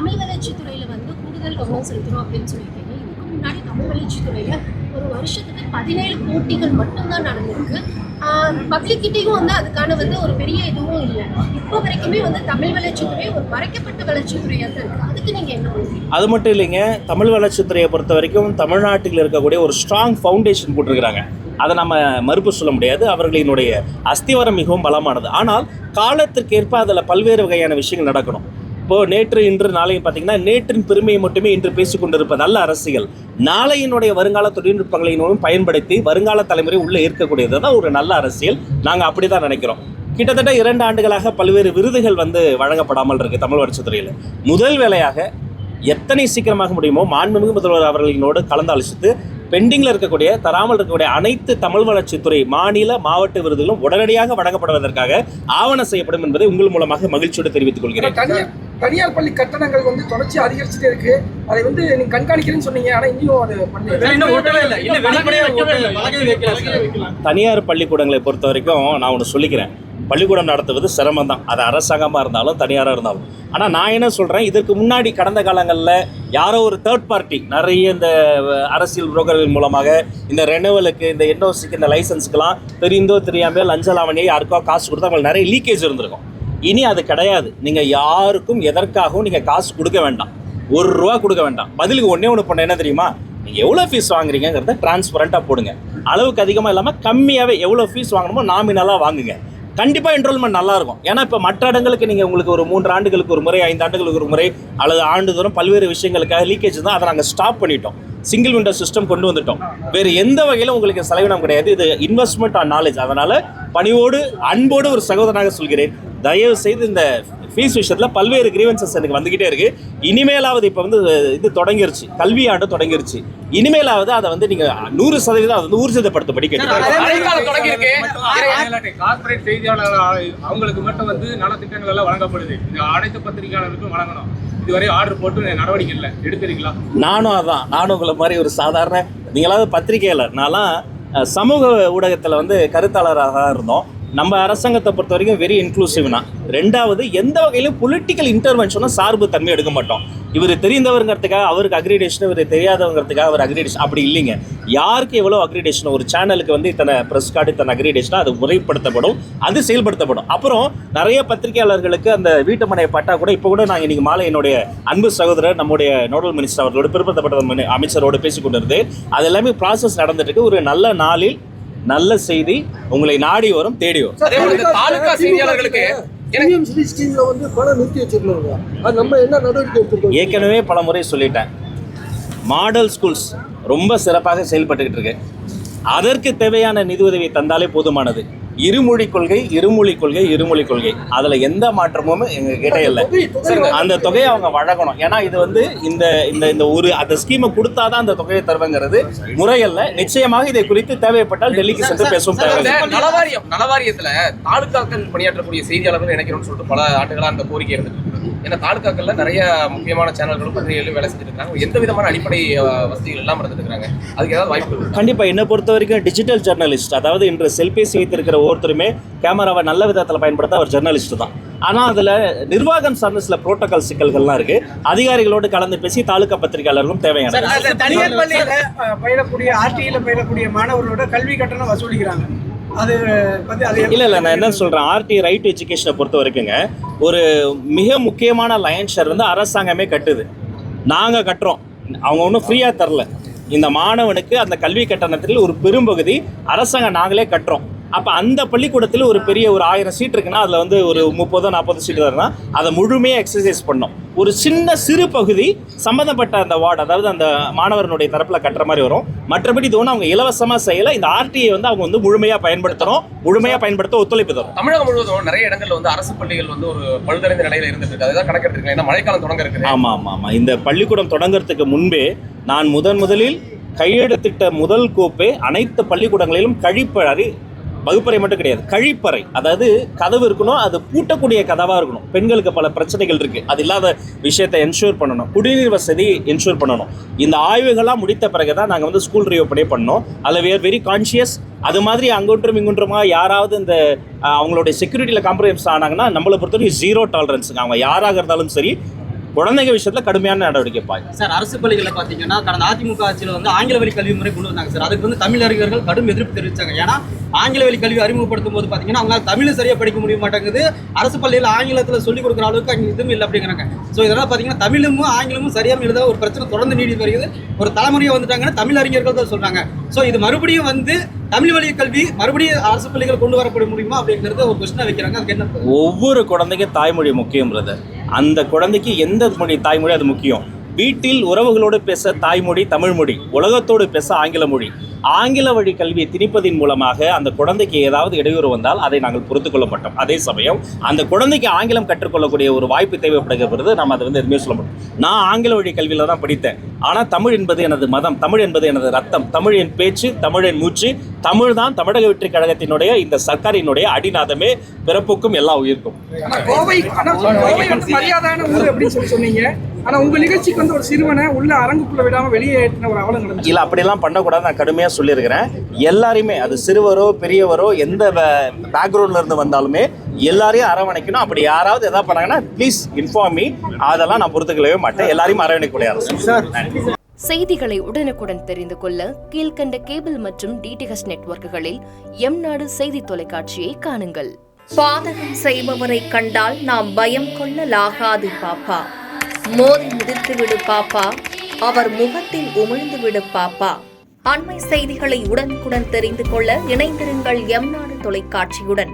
தமிழ் வளர்ச்சித்துறையில வந்து கூடுதல் கவனம் செலுத்தணும் அப்படின்னு சொல்லியிருக்கீங்க. இதுக்கு முன்னாடி தமிழ் வளர்ச்சித்துறையில ஒரு வருஷத்துக்கு 17 போட்டிகள் மட்டும்தான் நடந்திருக்கு. பப்ளிக்கிட்டையும் வந்து அதுக்கான வந்து ஒரு பெரிய இதுவும் இல்லை. இப்போ வரைக்குமே வந்து தமிழ் வளர்ச்சித்துறை ஒரு மறைக்கப்பட்ட வளர்ச்சித்துறையாக தான் இருக்குது. அதுக்கு நீங்கள் என்ன பண்ணுறீங்க? அது மட்டும் இல்லைங்க, தமிழ் வளர்ச்சித்துறையை பொறுத்த வரைக்கும் தமிழ்நாட்டில் இருக்கக்கூடிய ஒரு ஸ்ட்ராங் ஃபவுண்டேஷன் போட்டிருக்கிறாங்க. அதை நம்ம மறுப்பு சொல்ல முடியாது. அவர்களினுடைய அஸ்திவாரம் மிகவும் பலமானது. ஆனால் காலத்திற்கேற்ப அதில் பல்வேறு வகையான விஷயங்கள் நடக்கணும். இப்போது நேற்று இன்று நாளையும் பார்த்தீங்கன்னா, நேற்றின் பெருமையை மட்டுமே இன்று பேசிக் கொண்டிருப்ப நல்ல அரசியல் நாளையினுடைய வருங்கால தொழில்நுட்பங்களின் பயன்படுத்தி வருங்கால தலைமுறை உள்ளே இருக்கக்கூடியது தான் ஒரு நல்ல அரசியல். நாங்கள் அப்படி தான் நினைக்கிறோம். கிட்டத்தட்ட 2 ஆண்டுகளாக பல்வேறு விருதுகள் வந்து வழங்கப்படாமல் இருக்குது தமிழ் வளர்ச்சித்துறையில். முதல் வேலையாக எத்தனை சீக்கிரமாக முடியுமோ மாண்புமிகு முதல்வர் அவர்களினோடு கலந்தாலோசித்து பெண்டிங்கில் இருக்கக்கூடிய தராமல் இருக்கக்கூடிய அனைத்து தமிழ் வளர்ச்சித்துறை மாநில மாவட்ட விருதுகளும் உடனடியாக வழங்கப்படுவதற்காக ஆவணம் செய்யப்படும் என்பதை உங்கள் மூலமாக மகிழ்ச்சியோடு தெரிவித்துக் கொள்கிறேன். தனியார் பள்ளி கட்டணங்கள் வந்து தொடர்ச்சி அதிகரிச்சுட்டே இருக்கு. அதை வந்து நீங்க கண்காணிக்கிறேன்னு சொன்னீங்க, ஆனா இன்னும் அது தனியார் பள்ளிக்கூடங்களை பொறுத்த வரைக்கும் நான் ஒன்று சொல்லிக்கிறேன். பள்ளிக்கூடம் நடத்துவது சிரமம் தான், அது அரசாங்கமாக இருந்தாலும் தனியாராக இருந்தாலும். ஆனால் நான் என்ன சொல்கிறேன், இதற்கு முன்னாடி கடந்த காலங்களில் யாரோ ஒரு தேர்ட் பார்ட்டி நிறைய இந்த அரசியல் புரோக்கர்கள் மூலமாக இந்த ரெனுவலுக்கு, இந்த என்ஓசிக்கு, இந்த லைசன்ஸுக்கெல்லாம் தெரிந்தோ தெரியாமல் லஞ்ச லாவணியை யாருக்கோ காசு கொடுத்தா அவங்களுக்கு நிறைய லீக்கேஜ் இருந்திருக்கும். இனி அது கிடையாது. நீங்கள் யாருக்கும் எதற்காகவும் நீங்கள் காசு கொடுக்க வேண்டாம், ₹1 கொடுக்க வேண்டாம். பதிலுக்கு ஒன்று பண்ண என்ன தெரியுமா, நீங்கள் எவ்வளோ ஃபீஸ் வாங்குறீங்கிறத டிரான்ஸ்பரண்ட்டாக போடுங்க. அளவுக்கு அதிகமாக இல்லாமல் கம்மியாகவே எவ்வளோ ஃபீஸ் வாங்கணுமோ நாமினலாக வாங்குங்க. கண்டிப்பாக என்ரோல்மெண்ட் நல்லாயிருக்கும். ஏன்னா இப்போ மற்ற இடங்களுக்கு நீங்கள் உங்களுக்கு ஒரு 3 ஆண்டுகளுக்கு ஒரு முறை, 5 ஆண்டுகளுக்கு ஒரு முறை அல்லது ஆண்டுதோறும் பல்வேறு விஷயங்களுக்காக லீக்கேஜ் தான். அதை நாங்கள் ஸ்டாப் பண்ணிட்டோம். சிங்கிள் விண்டோ சிஸ்டம் கொண்டு வந்துட்டோம். வேறு எந்த வகையிலும் உங்களுக்கு செலவினம் கிடையாது. இது இன்வெஸ்ட்மெண்ட் ஆன் நாலேஜ். அதனால் பணிவோடு அன்போடு ஒரு சகோதரனாக சொல்கிறேன், தயவு செய்து இந்த ஃபீஸ் விஷயத்தில் பல்வேறு கிரீவன்சஸ் எனக்கு வந்துக்கிட்டே இருக்குது. இனிமேலாவது இப்போ வந்து இது தொடங்கிருச்சு, கல்வி ஆண்டு தொடங்கிருச்சு. இனிமேலாவது அதை வந்து நீங்கள் 100% அதை வந்து ஊர்ஜிதப்படுத்தபடி கார்பரேட் செய்தியாளர்கள் அவங்களுக்கு மட்டும் வந்து நலத்திட்டங்கள் எல்லாம் வழங்கப்படுது. இந்த அனைத்து பத்திரிகையாளருக்கும் வழங்கணும். இதுவரை ஆர்டர் போட்டு நடவடிக்கை இல்லை, எடுத்துறீங்களா? நானும் உங்களை மாதிரி ஒரு சாதாரண, நீங்களாவது பத்திரிகையாளர், நான்லாம் சமூக ஊடகத்தில் வந்து கருத்தாளராக இருந்தோம். நம்ம அரசாங்கத்தை பொறுத்த வரைக்கும் வெரி இன்க்ளூசிவ்னா. 2வது, எந்த வகையிலும் பொலிட்டிக்கல் இன்டர்வென்ஷனும் சார்பு தன்மை எடுக்க மாட்டோம். இவர் தெரிந்தவருங்கிறதுக்காக அவருக்கு அக்ரிடேஷன், இவர் தெரியாதவங்கிறதுக்காக அவர் அக்ரிடேஷன், அப்படி இல்லைங்க. யாருக்கு எவ்வளோ அக்ரிடேஷன், ஒரு சேனலுக்கு வந்து இத்தனை ப்ரெஸ் கார்டு, இத்தனை அக்ரிடேஷனாக அது முறைப்படுத்தப்படும், அது செயல்படுத்தப்படும். அப்புறம் நிறைய பத்திரிகையாளர்களுக்கு அந்த வீட்டு மனையை பட்டா கூட இப்போ கூட நாங்கள் இன்றைக்கி மாலை என்னுடைய அன்பு சகோதரர் நம்முடைய நோடல் மினிஸ்டர் அவர்களோடு பிற்படுத்தப்பட்ட அமைச்சரோடு பேசிக்கொண்டிருந்து அது எல்லாமே ப்ராசஸ் நடந்துட்டு ஒரு நல்ல நாளில் நல்ல செய்தி உங்களை நாடி வரும், தேடி வரும். தாலுகா செய்தியாளர்களுக்கு ஏற்கனவே பல முறை சொல்லிட்டேன், மாடல் ஸ்கூல்ஸ் ரொம்ப சிறப்பாக செயல்பட்டுக்கிட்டு இருக்கு. அதற்கு தேவையான நிதி உதவி தந்தாலே போதுமானது. இருமொழி கொள்கை, அதில் எந்த மாற்றமும் எங்ககிட்ட இல்லை. அந்த தொகையை அவங்க வழங்கணும். ஏன்னா இது வந்து இந்த ஒரு அந்த ஸ்கீமை கொடுத்தா தான் அந்த தொகையை தருவங்கிறது முறையல்ல. நிச்சயமாக இதை குறித்து தேவைப்பட்டால் டெல்லிக்கு சென்று பேசும். நலவாரியத்தில் தாலுகாக்கள் பணியாற்றக்கூடிய செய்தியாளர்கள் நினைக்கிறோம்னு சொல்லிட்டு பல ஆண்டுகளாக அந்த கோரிக்கை இருந்துட்டு. ஏன்னா தாலுகாக்கள்ல நிறைய முக்கியமான சேனல்களும் பத்திரிகைகளும் வேலை செஞ்சுட்டு இருக்காங்க. எந்த விதமான அடிப்படை வசதிகள் எல்லாம் இருந்துட்டு இருக்காங்க. அதுக்கு ஏதாவது வாய்ப்பு? கண்டிப்பாக. என்னை பொறுத்த வரைக்கும் டிஜிட்டல் ஜெர்னலிஸ்ட், அதாவது இன்று செல்பேசி வைத்திருக்கிற ஒவ்வொருத்தருமே கேமராவை நல்ல விதத்தில் பயன்படுத்த அவர் ஜெர்னலிஸ்ட் தான். ஆனால் அதில் நிர்வாகம் சார்ந்த சில புரோட்டோகால் சிக்கல்கள்லாம் இருக்குது. அதிகாரிகளோடு கலந்து பேசி தாலுகா பத்திரிகையாளர்களும் தேவையான தனியார் பள்ளியில் பயிலக்கூடிய ஆர்டியில் பயிலக்கூடிய மாணவர்களோட கல்வி கட்டணம் வசூலிக்கிறாங்க. இல்லை நான் என்ன சொல்கிறேன், ஆர்டி ரைட் டு எஜுகேஷனை பொறுத்த வரைக்குங்க ஒரு மிக முக்கியமான லயன் ஷேர் வந்து அரசாங்கமே கட்டுது. நாங்கள் கட்டுறோம், அவங்க ஒன்றும் ஃப்ரீயாக தரல. இந்த மாணவனுக்கு அந்த கல்வி கட்டணத்தில் ஒரு பெரும்பகுதி அரசாங்கம் நாங்களே கட்டுறோம். அப்போ அந்த பள்ளிக்கூடத்தில் ஒரு பெரிய ஒரு 1000 சீட் இருக்குன்னா அதில் வந்து ஒரு 30-40 சீட் வருதுன்னா அதை முழுமையாக எக்ஸசைஸ் பண்ணோம். ஒரு சிறு பகுதி சம்மந்தப்பட்ட அந்த வார்டு, அதாவது அந்த மாணவர்களுடைய தரப்பில் கட்டுற மாதிரி வரும். மற்றபடி இது ஒன்று அவங்க இலவசமாக செய்யலை. இந்த ஆர்டிஐ வந்து அவங்க வந்து முழுமையாக பயன்படுத்த ஒத்துழைப்பு தரும். தமிழகம் முழுவதும் நிறைய இடங்கள்ல வந்து அரசு பள்ளிகள் வந்து ஒரு பழுதடைந்த நிலையில் இருந்துட்டு இருக்கு. அதுதான் கணக்கெடுத்துருக்கேன். ஏன்னா மழைக்காலம் தொடங்க இருக்குது. ஆமாம். இந்த பள்ளிக்கூடம் தொடங்குறதுக்கு முன்பே நான் முதலில் கையெழுத்திட்ட முதல் கோப்பே அனைத்து பள்ளிக்கூடங்களிலும் கழிப்பறை, வகுப்பறை மட்டும் கிடையாது, கழிப்பறை. அதாவது கதவு இருக்கணும், அது பூட்டக்கூடிய கதவாக இருக்கணும். பெண்களுக்கு பல பிரச்சனைகள் இருக்குது, அது இல்லாத விஷயத்தை என்ஷூர் பண்ணணும். குடிநீர் வசதி என்ஷூர் பண்ணணும். இந்த ஆய்வுகள்லாம் முடித்த பிறகு தான் நாங்கள் வந்து ஸ்கூல் ரீஓப்பனே பண்ணோம். அதில் we are வெரி கான்ஷியஸ். அது மாதிரி அங்கொன்றும் இங்கொன்றுமா யாராவது இந்த அவங்களுடைய செக்யூரிட்டியில் காம்ப்ரமைஸ் ஆனாங்கன்னா நம்மளை பொறுத்தவரைக்கும் 0 டாலரன்ஸுங்க. அவங்க யாராக இருந்தாலும் சரி, குழந்தைங்க விஷயத்தில் கடுமையான நடவடிக்கை பாய். சார் அரசு பள்ளிகளில் பார்த்தீங்கன்னா கடந்த அதிமுக ஆட்சியில் வந்து ஆங்கில வழி கல்வி முறை கொண்டு வந்தாங்க சார். அதுக்கு வந்து தமிழ் அறிஞர்கள் கடும் எதிர்ப்பு தெரிவித்தாங்க. ஏன்னா ஆங்கில வழி கல்வி அறிமுகப்படுத்தும் போது பார்த்தீங்கன்னா அவங்களால தமிழ் சரியாக படிக்க முடிய மாட்டேங்குது, அரசு பள்ளியில் ஆங்கிலத்தில் சொல்லிக் கொடுக்குற அளவுக்கு அங்கே இதுவும் இல்லை அப்படிங்கிறாங்க. ஸோ இதனால் பார்த்தீங்கன்னா தமிழும் ஆங்கிலமும் சரியாக எழுத ஒரு பிரச்சனை தொடர்ந்து நீடித்து வருகிறது. ஒரு தலைமுறையாக வந்துட்டாங்கன்னா தமிழ் அறிஞர்கள் தான் சொல்கிறாங்க. ஸோ இது மறுபடியும் வந்து தமிழ் வழி கல்வி மறுபடியும் அரசு பள்ளிகள் கொண்டு வரப்பட முடியுமா அப்படிங்கிறது ஒரு கொஸ்டினாக வைக்கிறாங்க. அதுக்கு என்ன? ஒவ்வொரு குழந்தைக்கும் தாய்மொழி முக்கியம்ன்றது, அந்த குழந்தைக்கு எந்த மொழி தாய்மொழி அது முக்கியம். வீட்டில் உறவுகளோடு பேச தாய்மொழி தமிழ் மொழி, உலகத்தோடு பேச ஆங்கில மொழி. ஆங்கில வழி கல்வியை திணிப்பதின் மூலமாக அந்த குழந்தைக்கு ஏதாவது இடையூறு வந்தால் அதை நாங்கள் பொறுத்துக்கொள்ள மாட்டோம். அதே சமயம் அந்த குழந்தைக்கு ஆங்கிலம் கற்றுக்கொள்ளக்கூடிய ஒரு வாய்ப்பு தேவைப்படுகிறது. நம்ம அதை வந்து எதுவுமே சொல்ல மாட்டோம். நான் ஆங்கில வழி கல்வியில் தான் படித்தேன். ஆனால் தமிழ் என்பது எனது மதம், தமிழ் என்பது எனது ரத்தம், தமிழ் என் பேச்சு, தமிழ் என் மூச்சு. தமிழ் தான் தமிழக வெற்றி கழகத்தினுடைய இந்த சர்க்காரினுடைய அடிநாதமே, பிறப்புக்கும் எல்லா உயிருக்கும். கோவை வந்து மரியாதையான ஊர் அப்படின்னு சொன்னீங்க. ஆனா உங்க நிகழ்ச்சிக்கு வந்து ஒரு சிறுவனை உள்ள அரங்குக்குள்ள விடாம வெளியே ஏற்றின ஒரு அவலம் நடந்துச்சு. இல்லை, அப்படிலாம் பண்ணக்கூடாது. நான் கடுமையாக சொல்லியிருக்கிறேன். எல்லாரையுமே, அது சிறுவரோ பெரியவரோ எந்த பேக்ரவுண்ட்ல இருந்து வந்தாலுமே எல்லாரையும் அரவணைக்கணும். அப்படி யாராவது எதாவது பண்ணாங்கன்னா ப்ளீஸ் இன்ஃபார்ம் மீ. அதெல்லாம் நான் பொறுத்துக்கொள்ளவே மாட்டேன். எல்லாரையும் அரவணைக்கக்கூடிய அரசு. செய்திகளை உடனுக்குடன் தெரிந்து கொள்ள கீழ்கண்ட கேபிள் மற்றும் டிடிஹெச் நெட்வொர்க்குகளில் எம்நாடு செய்தி தொலைக்காட்சியை காணுங்கள். பாதகம் செய்பவரை கண்டால் நாம் பயம் கொள்ளலாகாது பாப்பா. மோதி மிதித்து விடு பாப்பா, அவர் முகத்தில் உமிழ்ந்து விடு பாப்பா. அண்மை செய்திகளை உடனுக்குடன் தெரிந்து கொள்ள இணைந்திருங்கள் எம்நாடு தொலைக்காட்சியுடன்.